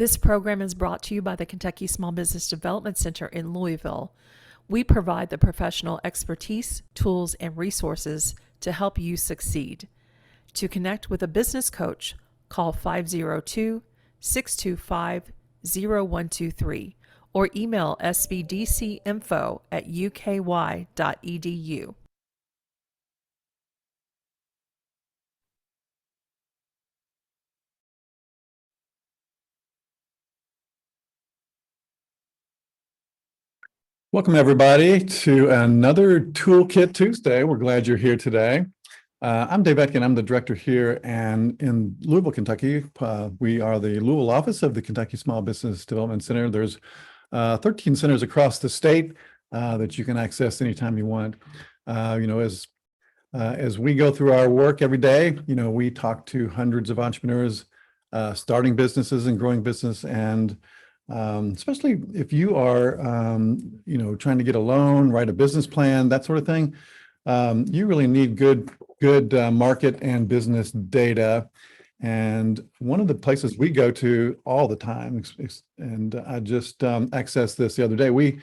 This program is brought to you by the Kentucky Small Business Development Center in Louisville. We provide the professional expertise, tools, and resources to help you succeed. To connect with a business coach, call 502-625-0123 or email sbdcinfo@uky.edu. Welcome, everybody, to another Toolkit Tuesday. We're glad you're here today. I'm Dave Etkin. I'm the director here and in Louisville, Kentucky. We are the Louisville office of the Kentucky Small Business Development Center. There's 13 centers across the state that you can access anytime you want. As we go through our work every day, we talk to hundreds of entrepreneurs starting businesses and growing business, and especially if you are, trying to get a loan, write a business plan, that sort of thing. You really need good market and business data. And one of the places we go to all the time, and I just accessed this the other day, we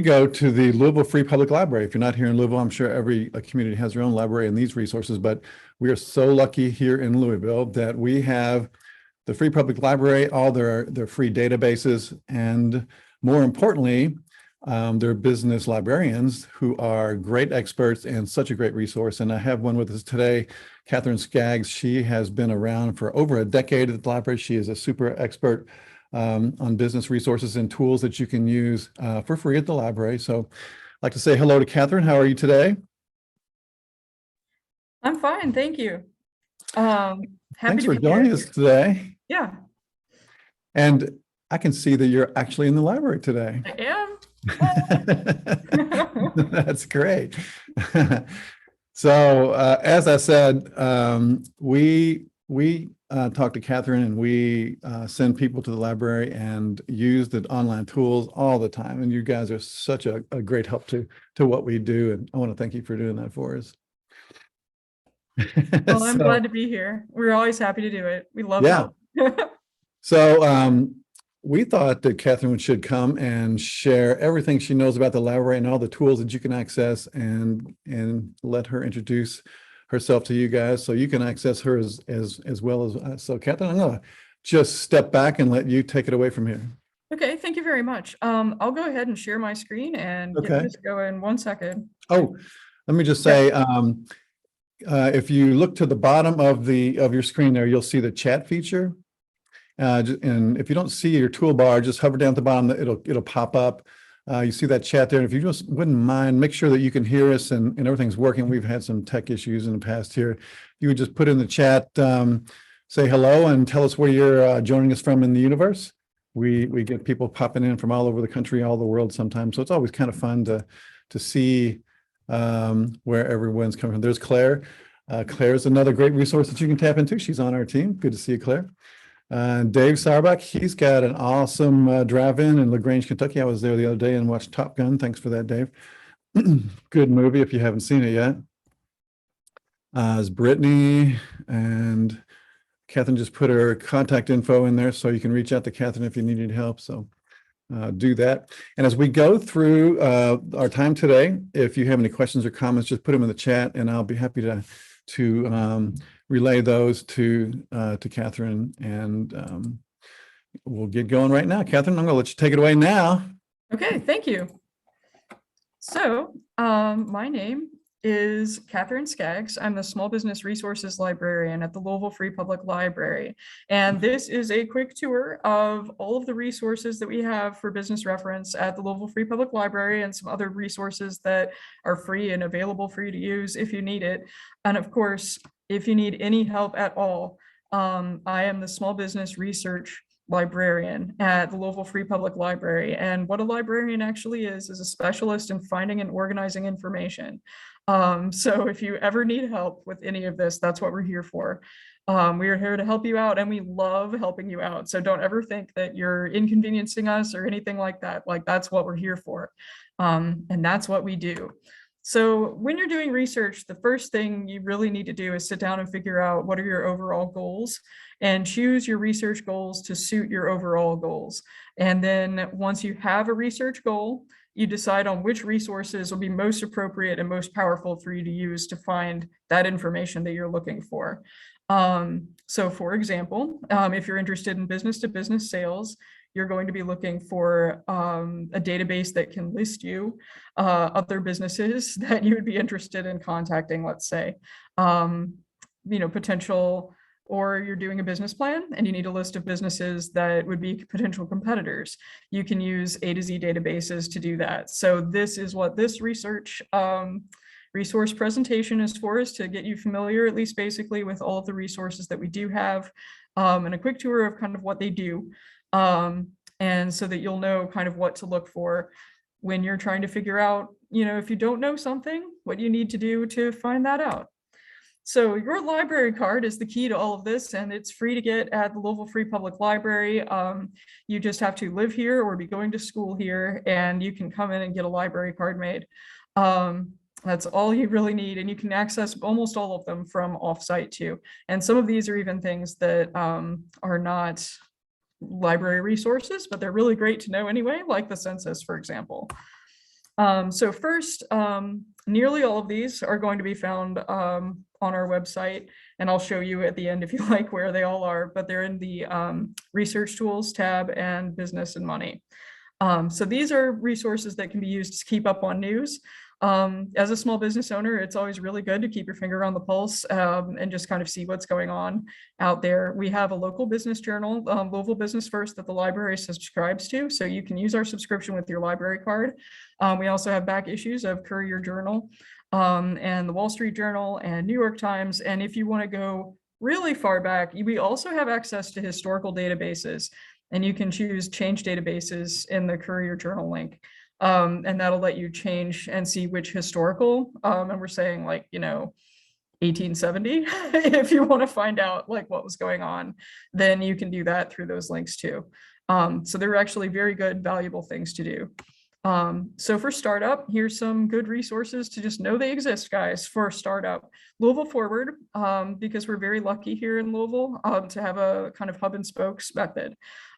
go to the Louisville Free Public Library. If you're not here in Louisville, I'm sure every community has their own library and these resources, but we are so lucky here in Louisville that we have the Free Public Library, all their free databases, and more importantly, their business librarians who are great experts and such a great resource. And I have one with us today, Katherine Skaggs. She has been around for over a decade at the library. She is a super expert on business resources and tools that you can use for free at the library. So I'd like to say hello to Katherine. How are you today? I'm fine, thank you. Thanks for joining us today. Yeah. And I can see that you're actually in the library today. I am. That's great. So as I said, we talk to Katherine, and we send people to the library and use the online tools all the time. And you guys are such a great help to what we do. And I want to thank you for doing that for us. Well, I'm glad to be here. We're always happy to do it. We love it. So we thought that Katherine should come and share everything she knows about the library and all the tools that you can access, and let her introduce herself to you guys so you can access her as well as us. So Katherine, I'm gonna just step back and let you take it away from here. Okay, thank you very much. I'll go ahead and share my screen and get this going 1 second. Oh, let me just say, if you look to the bottom of your screen there, you'll see the chat feature. And if you don't see your toolbar, just hover down at the bottom, it'll pop up. You see that chat there. And if you just wouldn't mind, make sure that you can hear us and everything's working. We've had some tech issues in the past here. You would just put in the chat, say hello and tell us where you're joining us from in the universe. We get people popping in from all over the country, all the world sometimes. So it's always kind of fun to see where everyone's coming from. There's Claire. Claire's another great resource that you can tap into. She's on our team. Good to see you, Claire. Dave Sauerbach, he's got an awesome drive-in in LaGrange, Kentucky. I was there the other day and watched Top Gun. Thanks for that, Dave. Good movie if you haven't seen it yet. Is Brittany, and Katherine just put her contact info in there so you can reach out to Katherine if you need help. So do that. And as we go through our time today, if you have any questions or comments, just put them in the chat and I'll be happy to relay those to Katherine, and we'll get going right now. Katherine, I'm going to let you take it away now. Okay, thank you. So my name is Katherine Skaggs. I'm the Small Business Resources Librarian at the Louisville Free Public Library. And this is a quick tour of all of the resources that we have for business reference at the Louisville Free Public Library, and some other resources that are free and available for you to use if you need it. And of course, if you need any help at all, I am the Small Business Research Librarian at the Louisville Free Public Library. And what a librarian actually is a specialist in finding and organizing information. So if you ever need help with any of this, that's what we're here for. We are here to help you out, and we love helping you out. So don't ever think that you're inconveniencing us or anything like that. Like, that's what we're here for. And that's what we do. So when you're doing research, the first thing you really need to do is sit down and figure out what are your overall goals and choose your research goals to suit your overall goals. And then once you have a research goal, you decide on which resources will be most appropriate and most powerful for you to use to find that information that you're looking for. So for example, if you're interested in business to business sales, you're going to be looking for a database that can list you other businesses that you would be interested in contacting, let's say, potential, or you're doing a business plan and you need a list of businesses that would be potential competitors. You can use A to Z databases to do that. So this is what this resource presentation is for, is to get you familiar, at least basically, with all of the resources that we do have, and a quick tour of kind of what they do. And so that you'll know kind of what to look for when you're trying to figure out, if you don't know something, what you need to do to find that out. So your library card is the key to all of this, and it's free to get at the Louisville Free Public Library. You just have to live here or be going to school here, and you can come in and get a library card made. That's all you really need, and you can access almost all of them from offsite too. And some of these are even things that are not library resources, but they're really great to know anyway, like the census, for example. So first, nearly all of these are going to be found on our website, and I'll show you at the end if you like where they all are, but they're in the research tools tab and business and money. So these are resources that can be used to keep up on news. As a small business owner, it's always really good to keep your finger on the pulse and just kind of see what's going on out there. We have a local business journal, Louisville Business First, that the library subscribes to, so you can use our subscription with your library card. We also have back issues of Courier Journal and the Wall Street Journal and New York Times. And if you want to go really far back, we also have access to historical databases, and you can choose change databases in the Courier Journal link. And that'll let you change and see which historical, and we're saying 1870, if you want to find out like what was going on, then you can do that through those links too. So they're actually very good, valuable things to do. So for startup, here's some good resources to just know they exist, guys, for startup. Louisville Forward, because we're very lucky here in Louisville to have a kind of hub and spokes method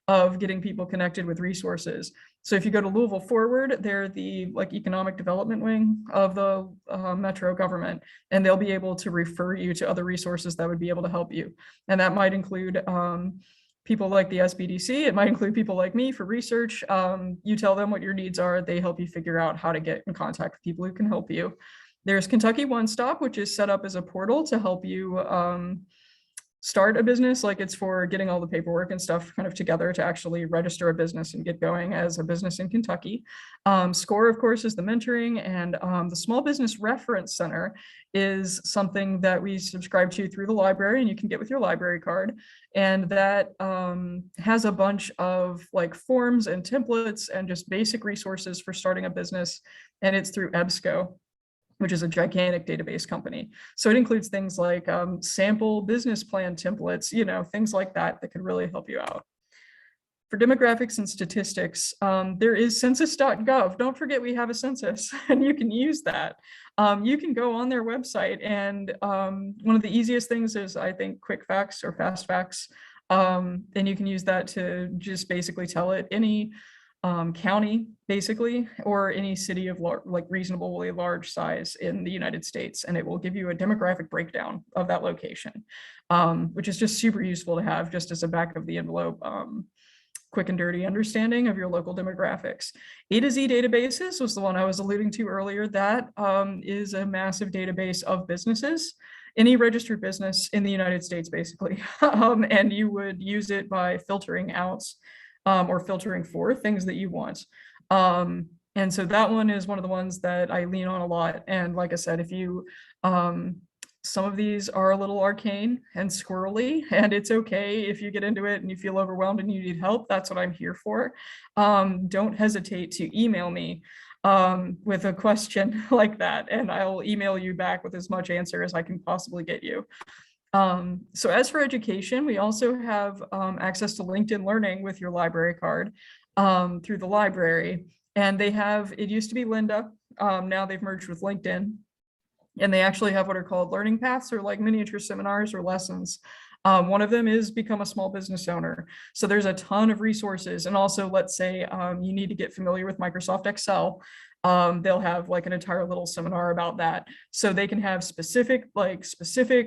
of getting people connected with resources. So if you go to Louisville Forward, they're the economic development wing of the metro government, and they'll be able to refer you to other resources that would be able to help you. And that might include people like the SBDC. It might include people like me for research. You tell them what your needs are. They help you figure out how to get in contact with people who can help you. There's Kentucky One Stop, which is set up as a portal to help you start a business. Like, it's for getting all the paperwork and stuff kind of together to actually register a business and get going as a business in Kentucky. SCORE, of course, is the mentoring, and the Small Business Reference Center is something that we subscribe to through the library, and you can get with your library card. And that has a bunch of forms and templates and just basic resources for starting a business. And it's through EBSCO, which is a gigantic database company. So it includes things like sample business plan templates, things like that that could really help you out. For demographics and statistics, there is census.gov. Don't forget we have a census, and you can use that. You can go on their website, and one of the easiest things is, I think, quick facts or fast facts. And you can use that to just basically tell it any county, basically, or any city of reasonably large size in the United States, and it will give you a demographic breakdown of that location, which is just super useful to have just as a back of the envelope, quick and dirty understanding of your local demographics. A to Z databases was the one I was alluding to earlier. That is a massive database of businesses, any registered business in the United States, basically, and you would use it by filtering out or filtering for things that you want. And so that one is one of the ones that I lean on a lot. And like I said, if you, some of these are a little arcane and squirrely, and it's okay if you get into it and you feel overwhelmed and you need help. That's what I'm here for. Don't hesitate to email me with a question like that, and I'll email you back with as much answer as I can possibly get you. So as for education, we also have access to LinkedIn Learning with your library card through the library. And they have, it used to be Linda, now they've merged with LinkedIn, and they actually have what are called learning paths, or like miniature seminars or lessons. One of them is become a small business owner. So there's a ton of resources. And also, let's say you need to get familiar with Microsoft Excel. They'll have like an entire little seminar about that. So they can have specific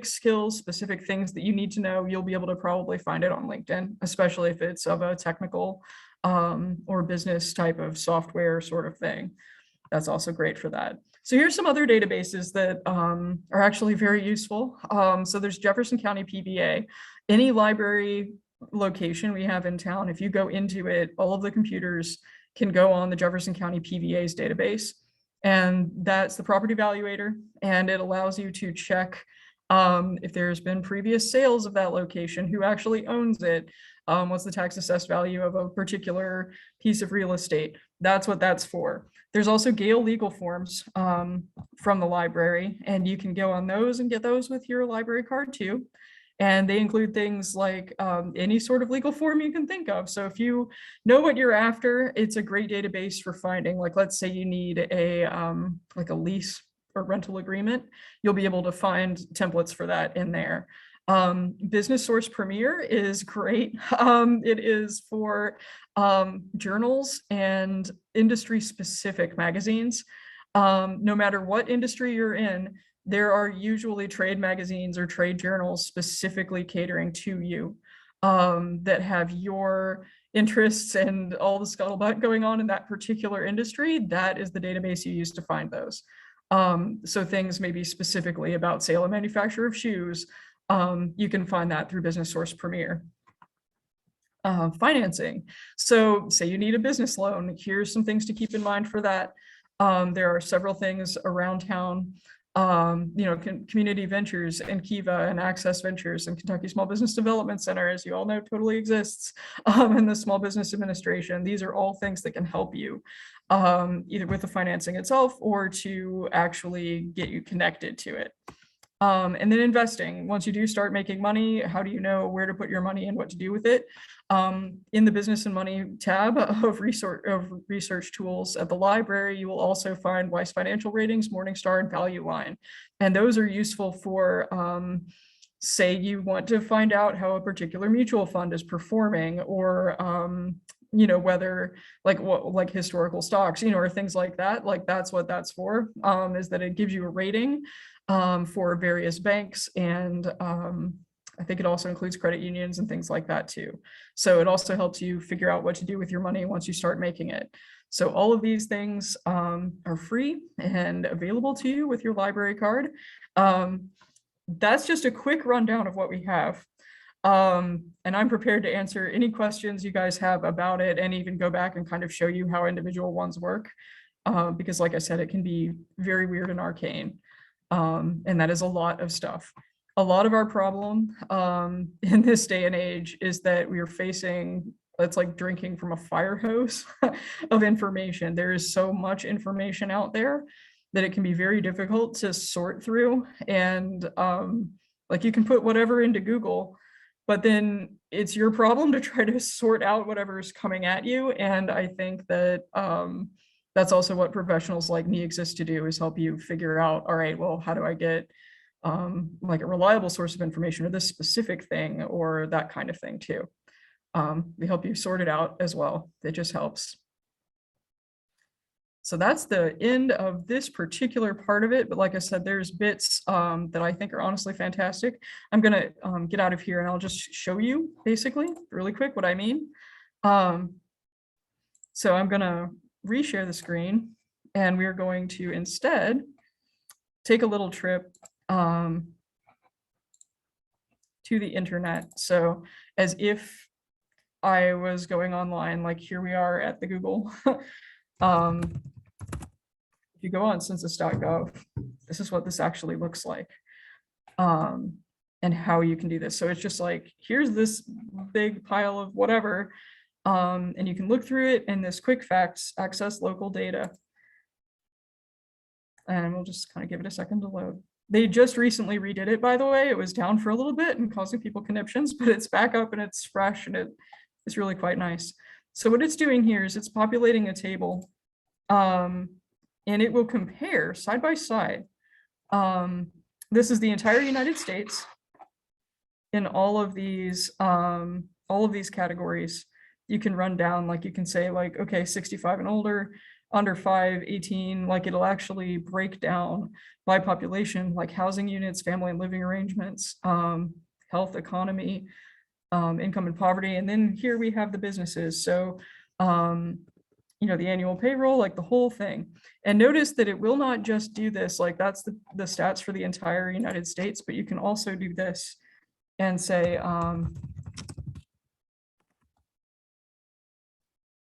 skills, specific things that you need to know. You'll be able to probably find it on LinkedIn, especially if it's of a technical or business type of software sort of thing. That's also great for that. So here's some other databases that are actually very useful. So there's Jefferson County PBA. Any library location we have in town, if you go into it, all of the computers can go on the Jefferson County PBA's database. And that's the property valuator. And it allows you to check if there's been previous sales of that location, who actually owns it, what's the tax assessed value of a particular piece of real estate. That's what that's for. There's also Gale legal forms from the library, and you can go on those and get those with your library card too. And they include things like any sort of legal form you can think of. So if you know what you're after, it's a great database for finding, like, let's say you need a like a lease or rental agreement, you'll be able to find templates for that in there. Business Source Premier is great. It is for journals and industry specific magazines. No matter what industry you're in, there are usually trade magazines or trade journals specifically catering to you that have your interests and all the scuttlebutt going on in that particular industry. That is the database you use to find those. So things maybe specifically about sale and manufacture of shoes, you can find that through Business Source Premier. Financing. So say you need a business loan, here's some things to keep in mind for that. There are several things around town, Community Ventures and Kiva and Access Ventures and Kentucky Small Business Development Center, as you all know, totally exists, and the Small Business Administration. These are all things that can help you either with the financing itself or to actually get you connected to it. And then investing. Once you do start making money, how do you know where to put your money and what to do with it? In the Business and Money tab of research tools at the library, you will also find Weiss Financial Ratings, Morningstar, and Value Line. And those are useful for, say you want to find out how a particular mutual fund is performing, or whether like historical stocks, or things like that. Like that's what that's for, is that it gives you a rating for various banks, and I think it also includes credit unions and things like that too. So it also helps you figure out what to do with your money once you start making it. So all of these things are free and available to you with your library card. That's just a quick rundown of what we have. And I'm prepared to answer any questions you guys have about it, and even go back and kind of show you how individual ones work. Because like I said, it can be very weird and arcane. And that is a lot of stuff. A lot of our problem in this day and age is that we are facing, it's like drinking from a fire hose of information. There is so much information out there that it can be very difficult to sort through. And like you can put whatever into Google, but then it's your problem to try to sort out whatever is coming at you. And I think that that's also what professionals like me exist to do, is help you figure out, all right, well, how do I get like a reliable source of information, or this specific thing, or that kind of thing too. We help you sort it out as well. It just helps. So that's the end of this particular part of it. But like I said, there's bits that I think are honestly fantastic. I'm gonna get out of here and I'll just show you basically really quick what I mean. So I'm gonna reshare the screen, and we're going to instead take a little trip to the internet. So as if I was going online, like here we are at the Google. If you go on census.gov, this is what this actually looks like, and how you can do this. So it's just like, here's this big pile of whatever, and you can look through it in this quick facts, access local data. And we'll just kind of give it a second to load. They just recently redid it, by the way. It was down for a little bit and causing people conniptions, but it's back up and it's fresh, and it's really quite nice. So what it's doing here is it's populating a table and it will compare side by side. This is the entire United States in all of these categories. You can run down, like you can say like, okay, 65 and older, under 5, 18, like it'll actually break down by population, like housing units, family and living arrangements, health, economy, income and poverty. And then here we have the businesses. So, you know, the annual payroll, like the whole thing. And notice that it will not just do this, like that's the stats for the entire United States, but you can also do this and say,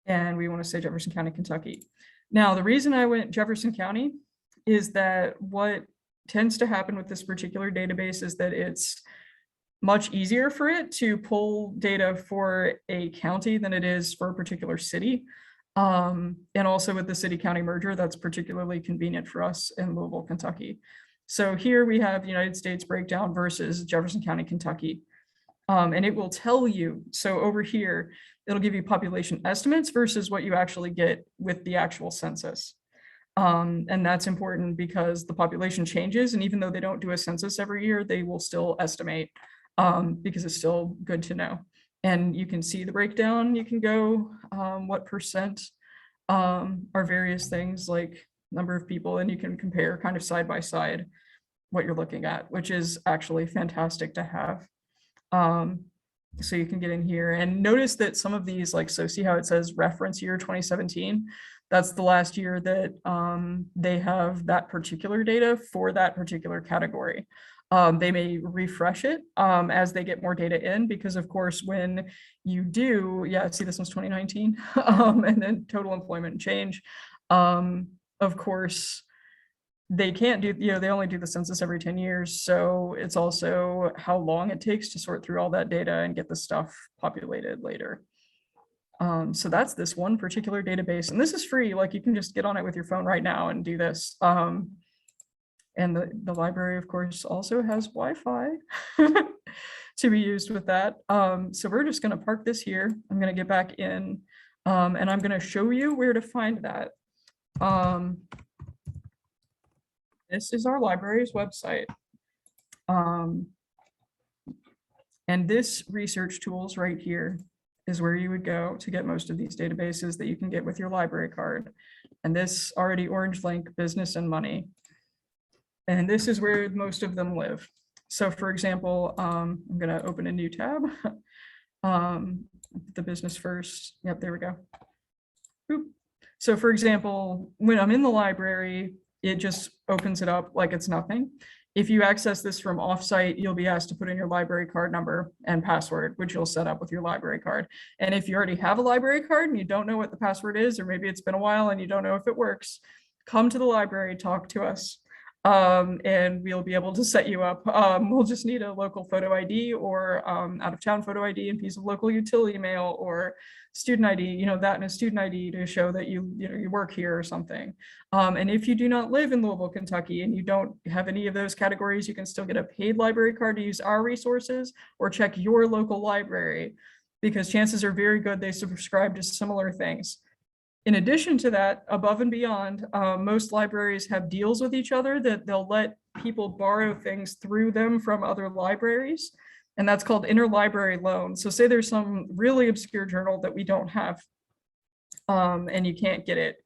and we want to say Jefferson County, Kentucky. Now, the reason I went Jefferson County is that what tends to happen with this particular database is that it's much easier for it to pull data for a county than it is for a particular city. And also with the city-county merger, that's particularly convenient for us in Louisville, Kentucky. So here we have the United States breakdown versus Jefferson County, Kentucky. And it will tell you, so over here, it'll give you population estimates versus what you actually get with the actual census. And that's important because the population changes, and even though they don't do a census every year, they will still estimate because it's still good to know. And you can see the breakdown. You can go what percent are various things like number of people, and you can compare kind of side by side what you're looking at, which is actually fantastic to have. So you can get in here and notice that some of these, like, so see how it says reference year 2017, that's the last year that they have that particular data for that particular category. They may refresh it as they get more data in, because of course, when you do, yeah, see this one's 2019, and then total employment and change. Of course, they can't do, you know, they only do the census every 10 years. So it's also how long it takes to sort through all that data and get the stuff populated later. So that's this one particular database, and this is free. Like, you can just get on it with your phone right now and do this. And the library, of course, also has Wi-Fi to be used with that. So we're just going to park this here. I'm going to get back in, and I'm going to show you where to find that. This is our library's website. And this research tools right here is where you would go to get most of these databases that you can get with your library card. And this already orange link, business and money. And this is where most of them live. So for example, I'm going to open a new tab. The business first. Yep, there we go. Boop. So for example, when I'm in the library, it just opens it up like it's nothing. If you access this from offsite, you'll be asked to put in your library card number and password, which you'll set up with your library card. And if you already have a library card and you don't know what the password is, or maybe it's been a while and you don't know if it works, come to the library, talk to us. And we'll be able to set you up. We'll just need a local photo ID or out of town photo ID and piece of local utility mail or student ID, you know, that and a student ID to show that you work here or something. And if you do not live in Louisville, Kentucky, and you don't have any of those categories, you can still get a paid library card to use our resources or check your local library, because chances are very good they subscribe to similar things. In addition to that, above and beyond, most libraries have deals with each other that they'll let people borrow things through them from other libraries. And that's called interlibrary loan. So say there's some really obscure journal that we don't have, and you can't get it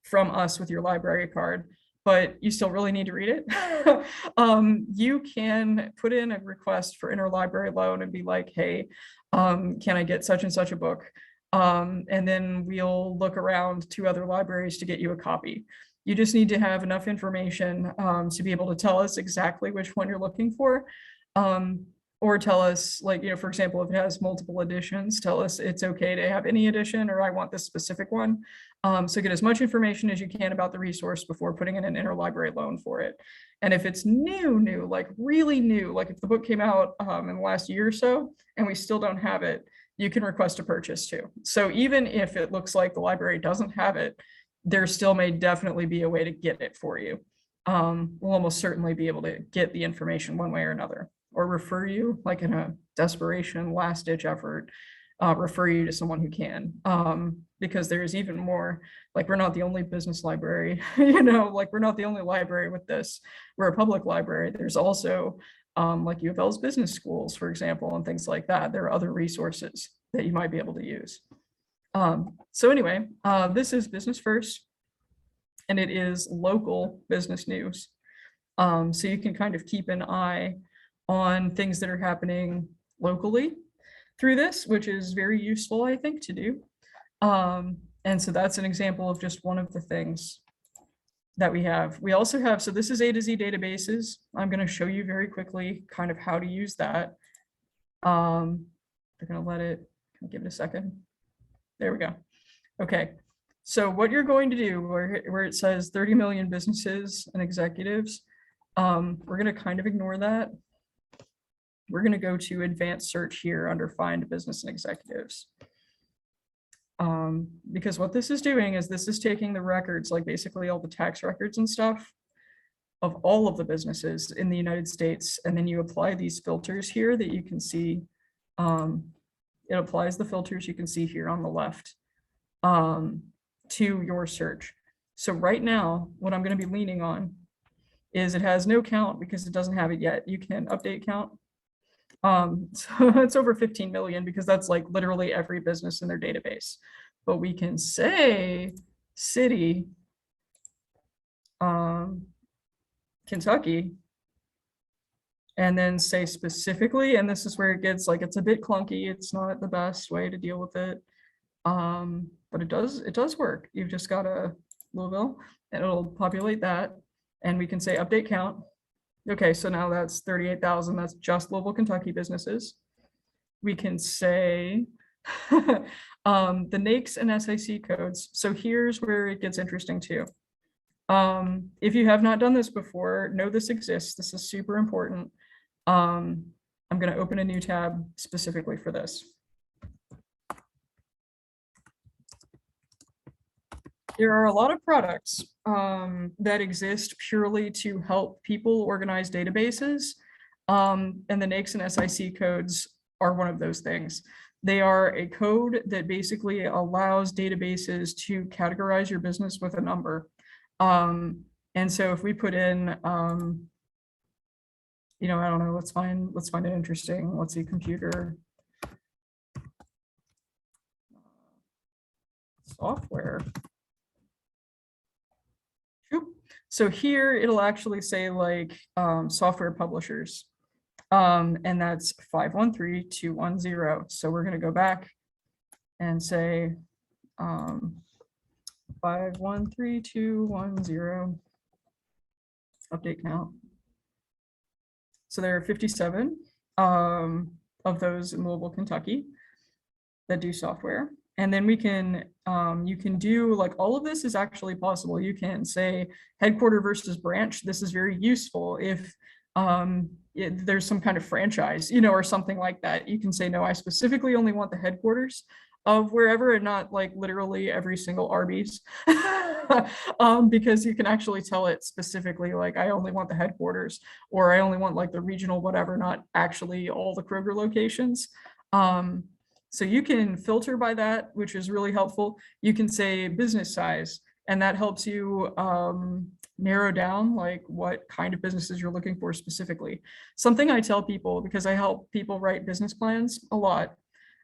from us with your library card, but you still really need to read it. You can put in a request for interlibrary loan and be like, hey, can I get such and such a book? And then we'll look around to other libraries to get you a copy. You just need to have enough information to be able to tell us exactly which one you're looking for. Or tell us, like, you know, for example, if it has multiple editions, tell us it's okay to have any edition, or I want this specific one. So get as much information as you can about the resource before putting in an interlibrary loan for it. And if it's new, like really new, like if the book came out in the last year or so and we still don't have it, you can request a purchase too. So even if it looks like the library doesn't have it, there still may definitely be a way to get it for you. We'll almost certainly be able to get the information one way or another, or refer you, like in a desperation last ditch effort, refer you to someone who can, because there's even more, like we're not the only business library, like we're not the only library with this. We're a public library. There's also like U of L's business schools, for example, and things like that. There are other resources that you might be able to use. So anyway, this is Business First, and it is local business news. So you can kind of keep an eye on things that are happening locally through this, which is very useful, I think, to do. And so that's an example of just one of the things that we have. We also have, so this is A to Z databases. I'm going to show you very quickly kind of how to use that. They're going to let it, give it a second. There we go. Okay. So what you're going to do where it says 30 million businesses and executives, we're going to kind of ignore that. We're going to go to advanced search here under find business and executives. Because what this is doing is this is taking the records, like basically all the tax records and stuff of all of the businesses in the United States. And then you apply these filters here that you can see. It applies the filters you can see here on the left to your search. So right now, what I'm going to be leaning on is it has no count because it doesn't have it yet. You can update count. So it's over 15 million because that's like literally every business in their database. But we can say city, Kentucky, and then say specifically, and this is where it gets like, it's a bit clunky. It's not the best way to deal with it. But it does work. You've just got a Louisville and it'll populate that. And we can say update count. Okay, so now that's 38,000. That's just Louisville, Kentucky businesses. We can say the NAICS and SIC codes. So here's where it gets interesting too. If you have not done this before, know this exists. This is super important. I'm going to open a new tab specifically for this. There are a lot of products that exist purely to help people organize databases. And the NAICS and SIC codes are one of those things. They are a code that basically allows databases to categorize your business with a number. And so if we put in, I don't know, let's find it interesting. Let's see, computer software. So here it'll actually say like software publishers, and that's 513210. So we're going to go back and say 513210, update count. So there are 57 of those in Louisville, Kentucky that do software. And then we can, you can do like all of this is actually possible. You can say headquarter versus branch. This is very useful if there's some kind of franchise, or something like that. You can say, no, I specifically only want the headquarters of wherever and not like literally every single Arby's, because you can actually tell it specifically, like I only want the headquarters, or I only want like the regional whatever, not actually all the Kroger locations. So you can filter by that, which is really helpful. You can say business size, and that helps you narrow down like what kind of businesses you're looking for specifically. Something I tell people, because I help people write business plans a lot,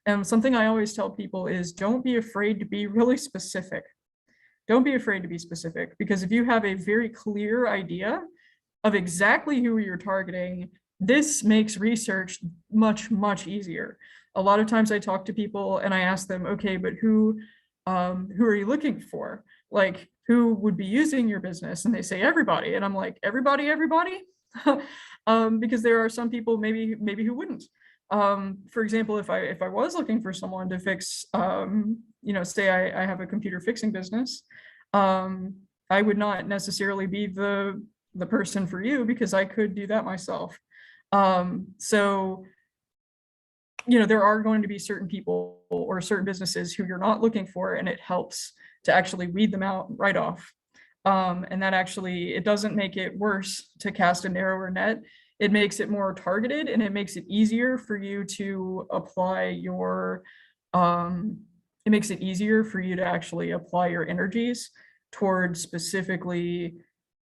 and something I always tell people is don't be afraid to be really specific. Don't be afraid to be specific, because if you have a very clear idea of exactly who you're targeting, this makes research much, much easier. A lot of times I talk to people and I ask them, okay, but who are you looking for? Like, who would be using your business? And they say everybody. And I'm like, everybody? Because there are some people maybe who wouldn't. For example, if I was looking for someone to fix, say I have a computer fixing business, I would not necessarily be the person for you, because I could do that myself. So there are going to be certain people or certain businesses who you're not looking for, and it helps to actually weed them out right off. And that actually, it doesn't make it worse to cast a narrower net. It makes it more targeted, and it makes it easier for you to apply your it makes it easier for you to actually apply your energies towards specifically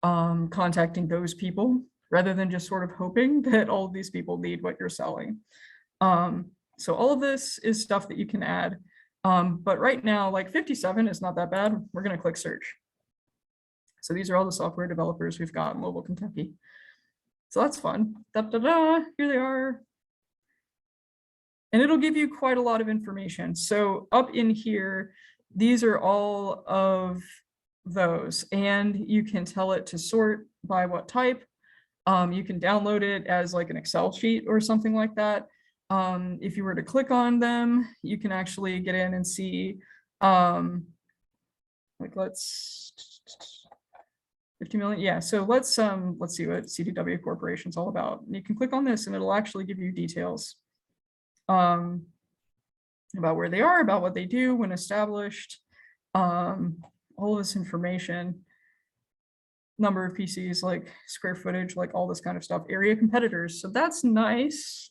contacting those people rather than just sort of hoping that all of these people need what you're selling. So all of this is stuff that you can add. But right now, like 57 is not that bad. We're going to click search. So these are all the software developers we've got in Louisville, Kentucky. So that's fun. Da, da, da, here they are. And it'll give you quite a lot of information. So up in here, these are all of those. And you can tell it to sort by what type. You can download it as like an Excel sheet or something like that. If you were to click on them, you can actually get in and see, like let's 50 million. Yeah, so let's see what CDW Corporation is all about. And you can click on this and it'll actually give you details about where they are, about what they do when established, all this information, number of PCs, like square footage, like all this kind of stuff, area competitors. So that's nice.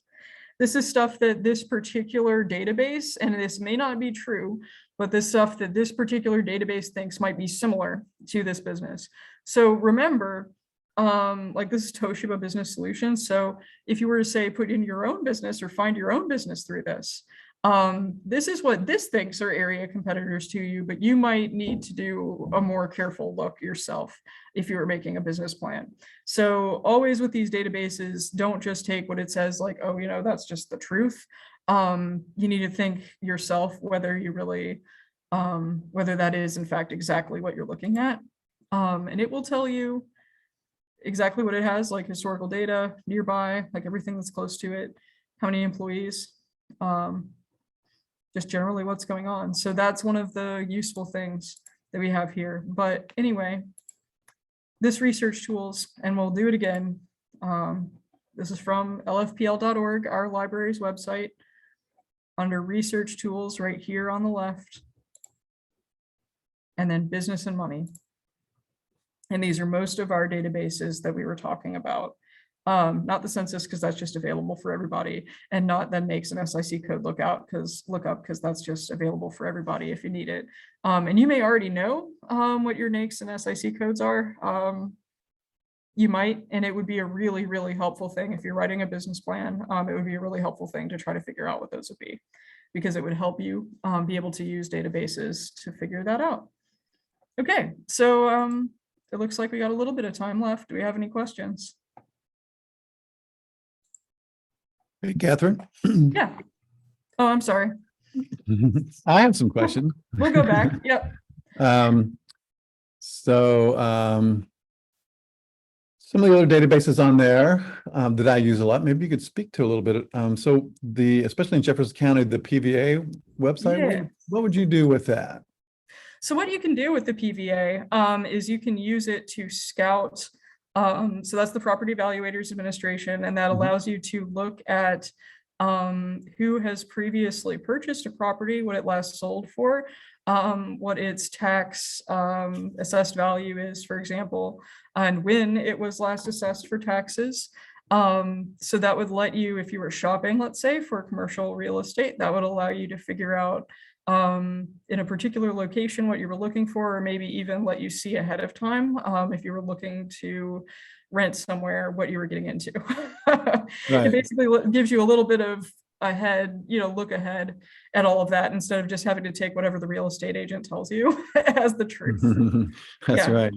This is stuff that this particular database, and this may not be true, but this stuff that this particular database thinks might be similar to this business. So remember, like this is Toshiba Business Solutions. So if you were to say, put in your own business or find your own business through this, this is what this thinks are area competitors to you, but you might need to do a more careful look yourself if you were making a business plan. So always with these databases, don't just take what it says like, oh, you know, that's just the truth. You need to think yourself whether you really, whether that is in fact exactly what you're looking at. And it will tell you exactly what it has, like historical data nearby, like everything that's close to it, how many employees, just generally what's going on. So that's one of the useful things that we have here. But anyway, this research tools, and we'll do it again. This is from lfpl.org, our library's website, under research tools right here on the left, and then business and money. And these are most of our databases that we were talking about. Not the census, because that's just available for everybody, and not then makes an SIC code lookup, because that's just available for everybody if you need it. And you may already know what your NAICS and SIC codes are. You might, and it would be a really, really helpful thing if you're writing a business plan. It would be a really helpful thing to try to figure out what those would be, because it would help you be able to use databases to figure that out. Okay, so it looks like we got a little bit of time left. Do we have any questions? Hey, Catherine. Yeah. Oh, I'm sorry. I have some questions. We'll go back. Yep. Some of the other databases on there that I use a lot, maybe you could speak to a little bit. So especially in Jefferson County, the PVA website, Yeah. what would you do with that? So what you can do with the PVA is you can use it to scout. So that's the Property Evaluators Administration, and that allows you to look at who has previously purchased a property, what it last sold for, what its tax assessed value is, for example, and when it was last assessed for taxes. So that would let you, if you were shopping, let's say, for commercial real estate, that would allow you to figure out in a particular location what you were looking for, or maybe even let you see ahead of time if you were looking to rent somewhere, what you were getting into. Right. It basically gives you a little bit of ahead, look ahead at all of that, instead of just having to take whatever the real estate agent tells you as the truth. That's Yeah. right.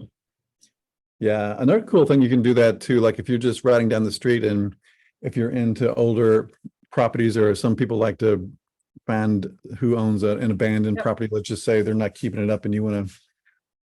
Yeah, another cool thing, you can do that too, like if you're just riding down the street and if you're into older properties, or some people like to find who owns an abandoned property, let's just say they're not keeping it up and you want to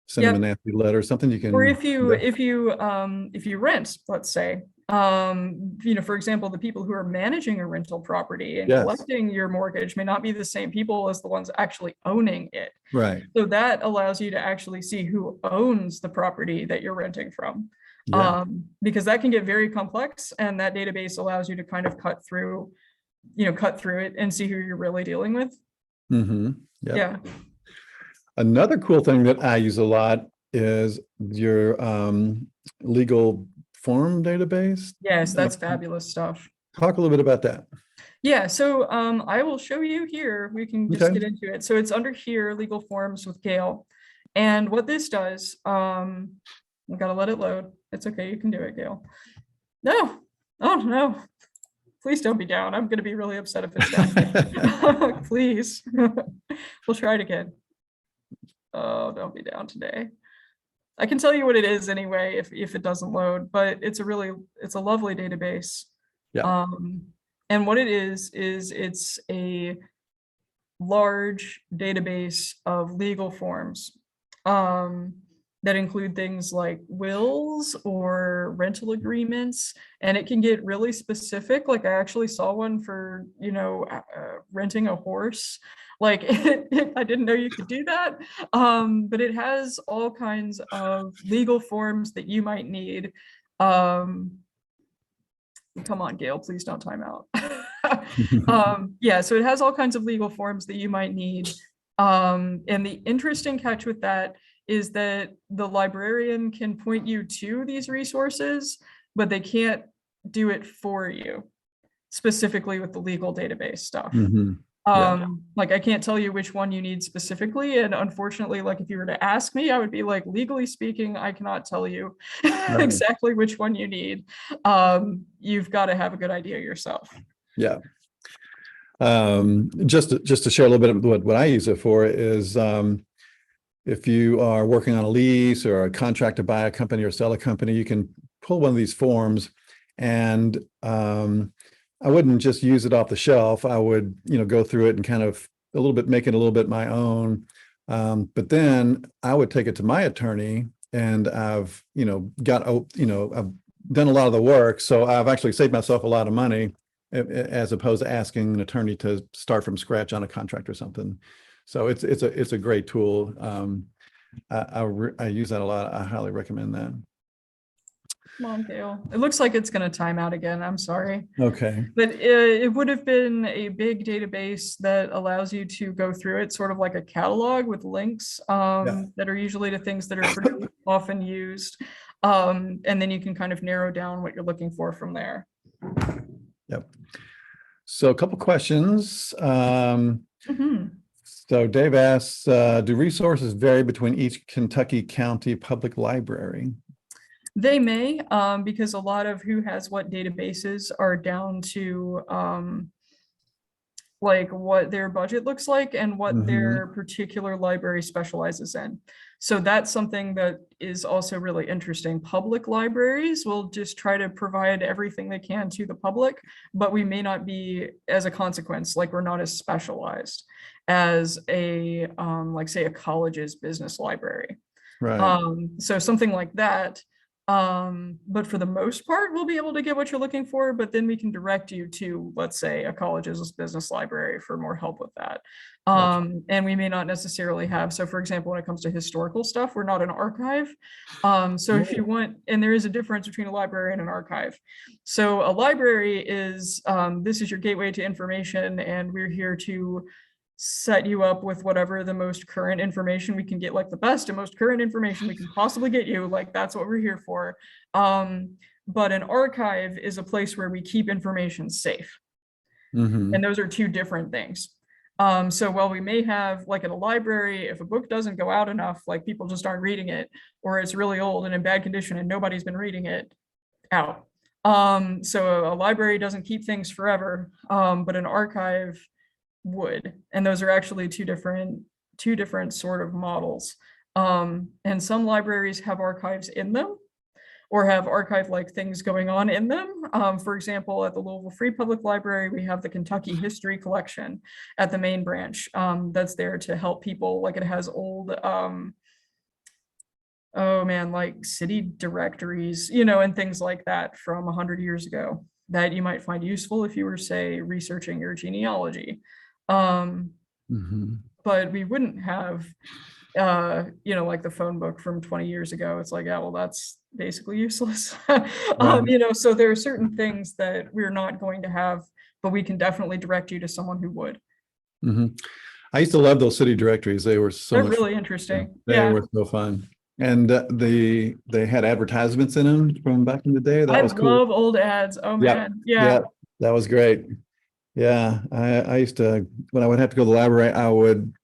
send them a nasty letter or something, you can. Or if you rent, let's say, for example, the people who are managing a rental property and collecting your mortgage may not be the same people as the ones actually owning it. Right. So that allows you to actually see who owns the property that you're renting from. Yeah. Because that can get very complex, and that database allows you to kind of cut through it and see who you're really dealing with. Mm-hmm. Yep. Yeah. Another cool thing that I use a lot is your legal form database. Yes, that's fabulous stuff. Talk a little bit about that. Yeah, so I will show you here. We can just Okay. get into it. So it's under here, legal forms with Gail. And what this does, I gotta let it load. It's okay, you can do it, Gail. No, oh no, please don't be down. I'm gonna be really upset if it's down. Please. We'll try it again. Oh, don't be down today. I can tell you what it is anyway if it doesn't load, but it's a lovely database. Yeah. And what it is it's a large database of legal forms that include things like wills or rental agreements, and it can get really specific. Like I actually saw one for, renting a horse. Like I didn't know you could do that, but it has all kinds of legal forms that you might need. Come on, Gail, please don't time out. Yeah, so it has all kinds of legal forms that you might need. And the interesting catch with that is that the librarian can point you to these resources, but they can't do it for you, specifically with the legal database stuff. Mhm. Yeah. Like I can't tell you which one you need specifically. And unfortunately, like if you were to ask me, I would be like, legally speaking, I cannot tell you exactly which one you need. You've got to have a good idea yourself. Yeah. Just to share a little bit of what I use it for is if you are working on a lease or a contract to buy a company or sell a company, you can pull one of these forms, and I wouldn't just use it off the shelf. I would, go through it and kind of make it a little bit my own. But then I would take it to my attorney, and I've, I've done a lot of the work. So I've actually saved myself a lot of money as opposed to asking an attorney to start from scratch on a contract or something. So it's a great tool. I use that a lot. I highly recommend that. Come on, Gail. It looks like it's going to time out again. I'm sorry. Okay. But it would have been a big database that allows you to go through it, sort of like a catalog with links that are usually to things that are pretty often used. And then you can kind of narrow down what you're looking for from there. Yep. So a couple questions. So Dave asks, do resources vary between each Kentucky County Public Library? They may, because a lot of who has what databases are down to like what their budget looks like and what their particular library specializes in. So that's something that is also really interesting. Public libraries will just try to provide everything they can to the public, but we may not be, as a consequence, like we're not as specialized as a, like say a college's business library. Right. So something like that. But for the most part, we'll be able to get what you're looking for, but then we can direct you to, let's say, a college's business library for more help with that. And we may not necessarily have, so for example, when it comes to historical stuff, we're not an archive. So if you want, and there is a difference between a library and an archive. So a library is, this is your gateway to information, and we're here to set you up with whatever the most current information we can get, like the best and most current information we can possibly get you. Like that's what we're here for. But an archive is a place where we keep information safe. And those are two different things. So while we may have, like in a library, if a book doesn't go out enough, like people just aren't reading it, or it's really old and in bad condition and nobody's been reading it, out. So a library doesn't keep things forever, but an archive would. And those are actually two different sort of models. And some libraries have archives in them, or have archive-like things going on in them. For example, at the Louisville Free Public Library, we have the Kentucky History Collection at the main branch that's there to help people. Like it has old, oh man, like city directories, and things like that from 100 years ago that you might find useful if you were, say, researching your genealogy. But we wouldn't have, like the phone book from 20 years ago. It's like, yeah, well, that's basically useless. So there are certain things that we're not going to have, but we can definitely direct you to someone who would. I used to love those city directories. They were so They're much really fun. interesting. They were so fun. And they had advertisements in them from back in the day. That was cool. I love old ads. Oh man. Yeah. That was great. Yeah, I used to, when I would have to go to the library, I would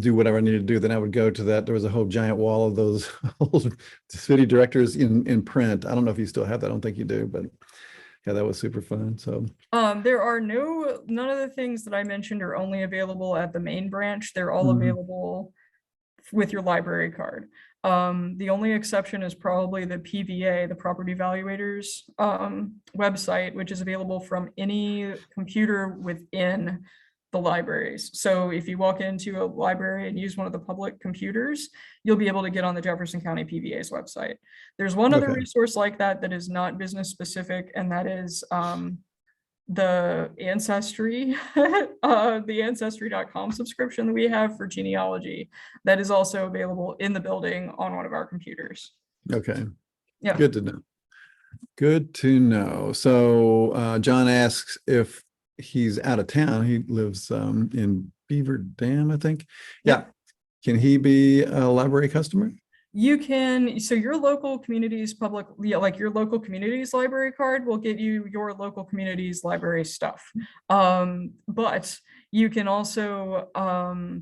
do whatever I needed to do. Then I would go to that. There was a whole giant wall of those old city directors in print. I don't know if you still have that. I don't think you do, but yeah, that was super fun. So There are none of the things that I mentioned are only available at the main branch. They're all Mhm. available with your library card. The only exception is probably the PVA, the Property Evaluators website, which is available from any computer within the libraries. So if you walk into a library and use one of the public computers, you'll be able to get on the Jefferson County PVA's website. There's one other Okay. resource like that that is not business specific, and that is the Ancestry, the Ancestry.com subscription that we have for genealogy that is also available in the building on one of our computers. Okay. Yeah. Good to know. Good to know. So John asks if he's out of town. He lives in Beaver Dam, I think. Yeah. Can he be a library customer? You can, so your local community's public, yeah, like your local community's library card will get you your local community's library stuff. But you can also,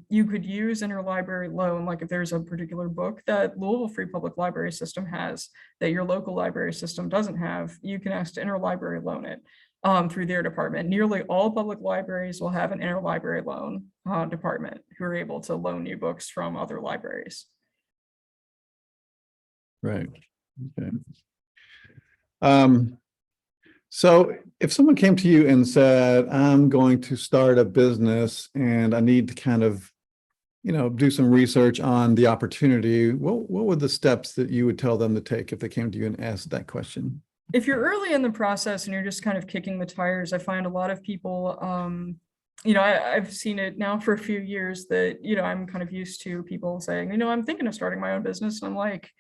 you could use interlibrary loan, like if there's a particular book that Louisville Free Public Library system has that your local library system doesn't have, you can ask to interlibrary loan it through their department. Nearly all public libraries will have an interlibrary loan department who are able to loan you books from other libraries. Right. Okay. So if someone came to you and said, I'm going to start a business and I need to kind of, do some research on the opportunity, what were the steps that you would tell them to take if they came to you and asked that question? If you're early in the process and you're just kind of kicking the tires, I find a lot of people, I've seen it now for a few years that, I'm kind of used to people saying, I'm thinking of starting my own business. And I'm like,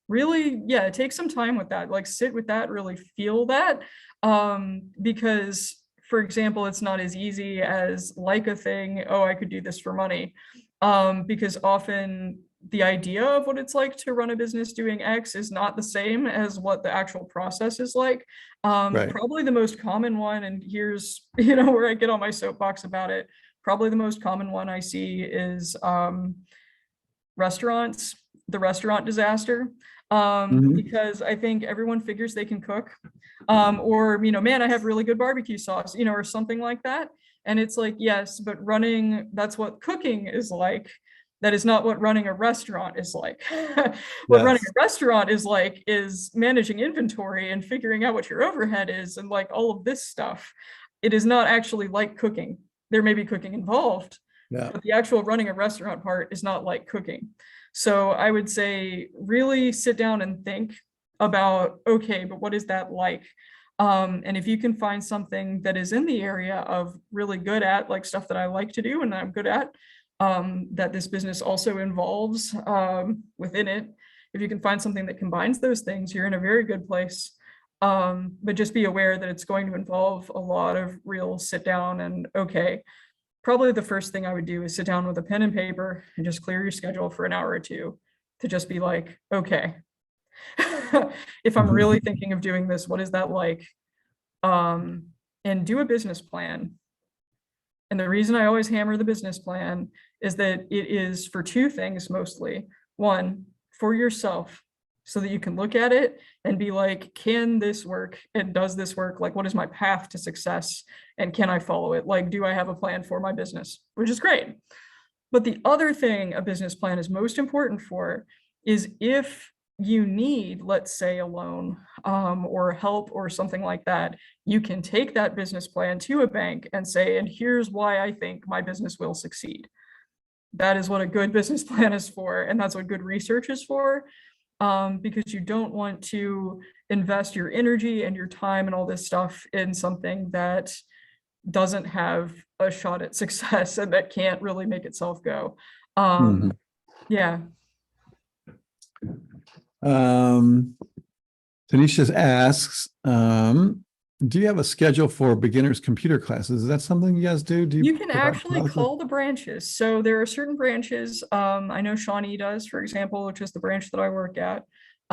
really, yeah, take some time with that, like sit with that, really feel that. Because for example, it's not as easy as like a thing, oh, I could do this for money. Because often the idea of what it's like to run a business doing X is not the same as what the actual process is like. Right. Probably the most common one, and here's, where I get on my soapbox about it, probably the most common one I see is restaurants, the restaurant disaster. Because I think everyone figures they can cook, or, man, I have really good barbecue sauce, or something like that. And it's like, yes, but that's what cooking is like. That is not what running a restaurant is like. What running a restaurant is like is managing inventory and figuring out what your overhead is and like all of this stuff. It is not actually like cooking. There may be cooking involved, but the actual running a restaurant part is not like cooking. So I would say really sit down and think about, okay, but what is that like? And if you can find something that is in the area of really good at, like stuff that I like to do and I'm good at, that this business also involves within it, if you can find something that combines those things, you're in a very good place. But just be aware that it's going to involve a lot of real sit down and, okay, probably the first thing I would do is sit down with a pen and paper and just clear your schedule for an hour or two to just be like, okay, if I'm really thinking of doing this, what is that like? And do a business plan. And the reason I always hammer the business plan is that it is for two things mostly. One, for yourself, so that you can look at it and be like, can this work? And does this work? Like, what is my path to success? And can I follow it? Like, do I have a plan for my business? Which is great. But the other thing a business plan is most important for is if you need, let's say, a loan or help or something like that, you can take that business plan to a bank and say, and here's why I think my business will succeed. That is what a good business plan is for. And that's what good research is for. Because you don't want to invest your energy and your time and all this stuff in something that doesn't have a shot at success and that can't really make itself go. Yeah. Tanisha asks, do you have a schedule for beginners computer classes? Is that something you guys do? You can actually call the branches. So there are certain branches, I know Shawnee does, for example, which is the branch that I work at.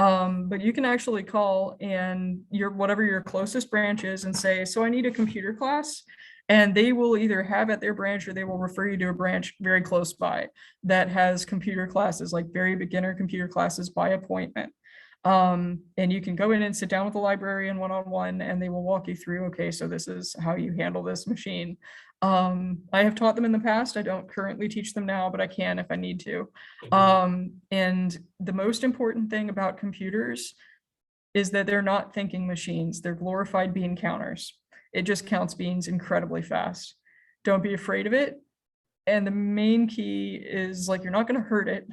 But you can actually call and whatever your closest branch is and say, so I need a computer class. And they will either have at their branch or they will refer you to a branch very close by that has computer classes, like very beginner computer classes by appointment. And you can go in and sit down with the librarian one-on-one and they will walk you through, okay, so this is how you handle this machine. I have taught them in the past. I don't currently teach them now, but I can if I need to. And the most important thing about computers is that they're not thinking machines. They're glorified bean counters. It just counts beans incredibly fast. Don't be afraid of it. And the main key is like, you're not going to hurt it.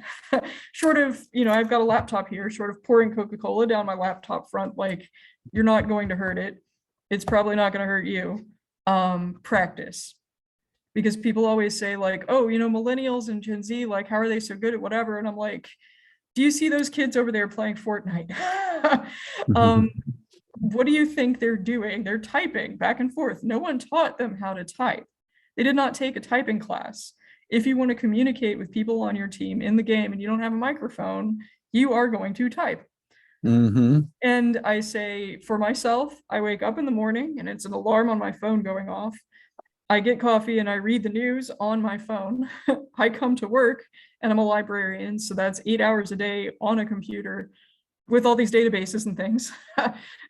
Short of, I've got a laptop here, short of pouring Coca-Cola down my laptop front, like you're not going to hurt it. It's probably not going to hurt you. Practice. Because people always say like, oh, millennials and Gen Z, like, how are they so good at whatever? And I'm like, do you see those kids over there playing Fortnite? What do you think they're doing? They're typing back and forth. No one taught them how to type. They did not take a typing class. If you want to communicate with people on your team in the game and you don't have a microphone, you are going to type. And I say, for myself, I wake up in the morning and it's an alarm on my phone going off. I get coffee and I read the news on my phone. I come to work and I'm a librarian. So that's 8 hours a day on a computer with all these databases and things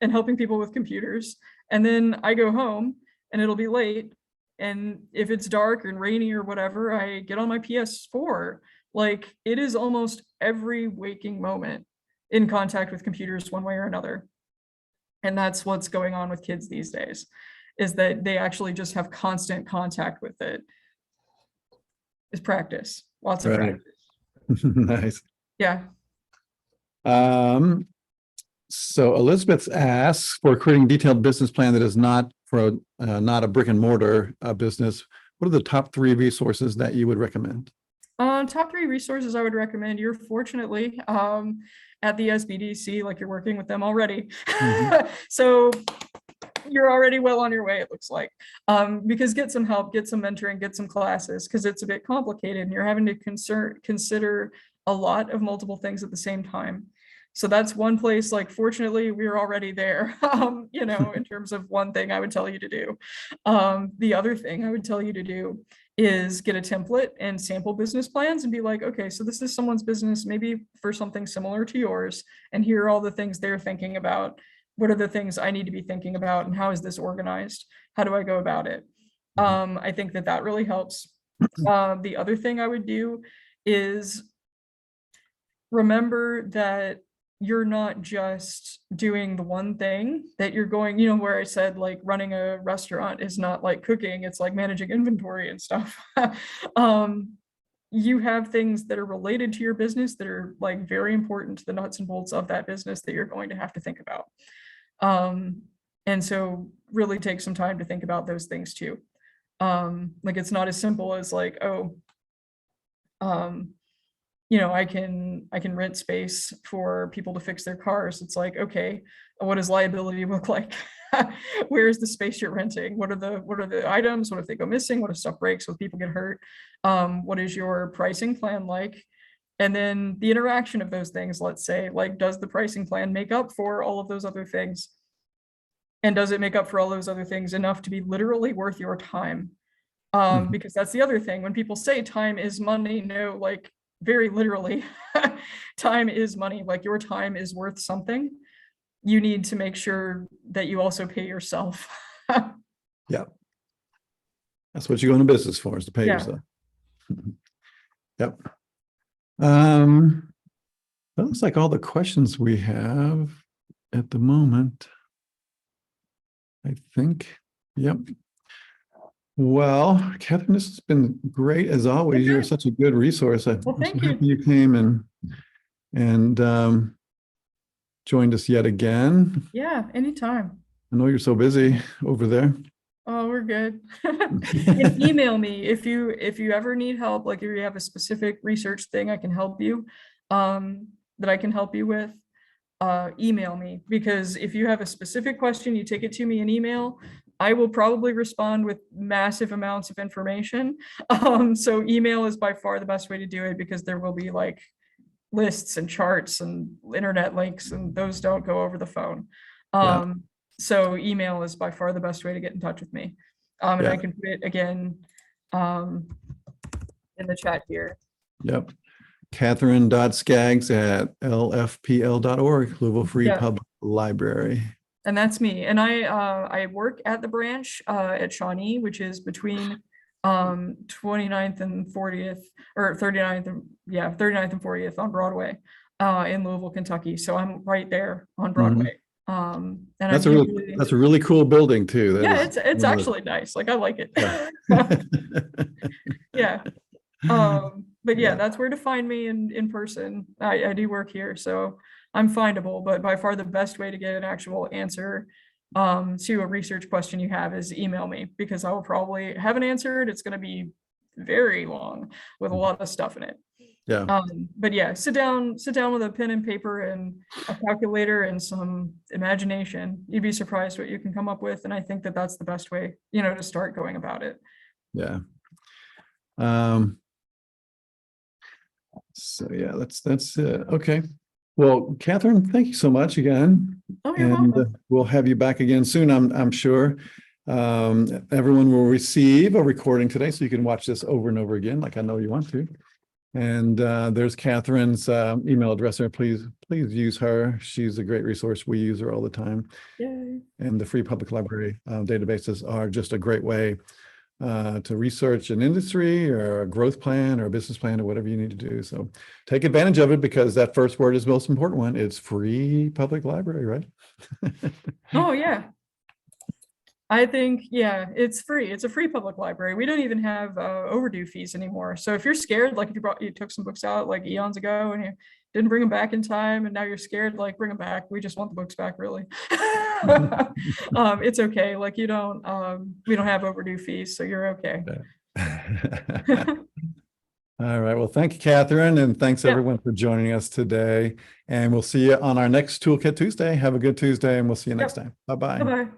and helping people with computers. And then I go home and it'll be late. And if it's dark and rainy or whatever, I get on my PS4. Like, it is almost every waking moment in contact with computers one way or another. And that's what's going on with kids these days, is that they actually just have constant contact with it. It's practice, lots of practice. Nice. Yeah. So Elizabeth asks, for creating a detailed business plan that is not for not a brick and mortar business, what are the top 3 resources that you would recommend? Top 3 resources I would recommend. You're fortunately at the SBDC, like you're working with them already. So you're already well on your way, it looks like. Because get some help, get some mentoring, get some classes, because it's a bit complicated and you're having to consider a lot of multiple things at the same time. So that's one place, like, fortunately, we're already there, in terms of one thing I would tell you to do. The other thing I would tell you to do is get a template and sample business plans and be like, okay, so this is someone's business, maybe for something similar to yours. And here are all the things they're thinking about. What are the things I need to be thinking about? And how is this organized? How do I go about it? I think that really helps. The other thing I would do is remember that you're not just doing the one thing, that you're going, where I said, like, running a restaurant is not like cooking, it's like managing inventory and stuff. You have things that are related to your business that are like very important to the nuts and bolts of that business that you're going to have to think about. And so really take some time to think about those things too. Like, it's not as simple as like, I can rent space for people to fix their cars. It's like, okay, what does liability look like? Where's the space you're renting? What are the items? What if they go missing? What if stuff breaks? What if people get hurt? What is your pricing plan like? And then the interaction of those things, let's say, like, does the pricing plan make up for all of those other things? And does it make up for all those other things enough to be literally worth your time? Because that's the other thing. When people say time is money, no, like, very literally, time is money. Like, your time is worth something. You need to make sure that you also pay yourself. Yeah. That's what you go into business for, is to pay yourself. Yep. That looks like all the questions we have at the moment, I think. Yep. Well, Katherine, this has been great as always. You're such a good resource. I'm so happy you came and joined us yet again. Yeah, anytime. I know you're so busy over there. Oh, we're good. And email me if you ever need help, like if you have a specific research thing I can help you, that I can help you with, email me. Because if you have a specific question, you take it to me in email, I will probably respond with massive amounts of information. So email is by far the best way to do it, because there will be like lists and charts and internet links, and those don't go over the phone. Yeah. So email is by far the best way to get in touch with me. And Yeah. I can put it again in the chat here. Yep. Katherine.Skaggs at lfpl.org, Louisville Free Yeah. Public Library. And that's me. And I work at the branch at Shawnee, which is between 29th and 40th, or 39th and 39th and 40th on Broadway in Louisville, Kentucky. So I'm right there on Broadway. And That's I'm a usually, that's a really cool building too. That yeah, is it's actually nice. Like I like it. Yeah. Yeah. But yeah, Yeah. that's where to find me in person. I do work here, so I'm findable, but by far the best way to get an actual answer to a research question you have is email me, because I will probably have an answer. It's going to be very long with a lot of stuff in it. Yeah. But yeah, sit down with a pen and paper and a calculator and some imagination. You'd be surprised what you can come up with. And I think that that's the best way, to start going about it. Yeah. So yeah, that's it. Okay. Well, Katherine, thank you so much again. Oh, you're And welcome. we'll have you back again soon, I'm sure. Everyone will receive a recording today, so you can watch this over and over again, like I know you want to. And there's Katherine's email address there. Please use her. She's a great resource. We use her all the time. Yay. And the Free Public Library databases are just a great way to research an industry or a growth plan or a business plan or whatever you need to do. So take advantage of it, because that first word is the most important one. It's free public library, right? Oh yeah. I think, yeah, it's free. It's a free public library. We don't even have overdue fees anymore. So if you're scared, like if you took some books out like eons ago and you didn't bring them back in time and now you're scared, like bring them back. We just want the books back, really. It's okay. Like we don't have overdue fees, so you're okay. All right. Well, thank you, Katherine, and thanks everyone for joining us today. And we'll see you on our next Toolkit Tuesday. Have a good Tuesday, and we'll see you next time. Bye-bye. Bye-bye.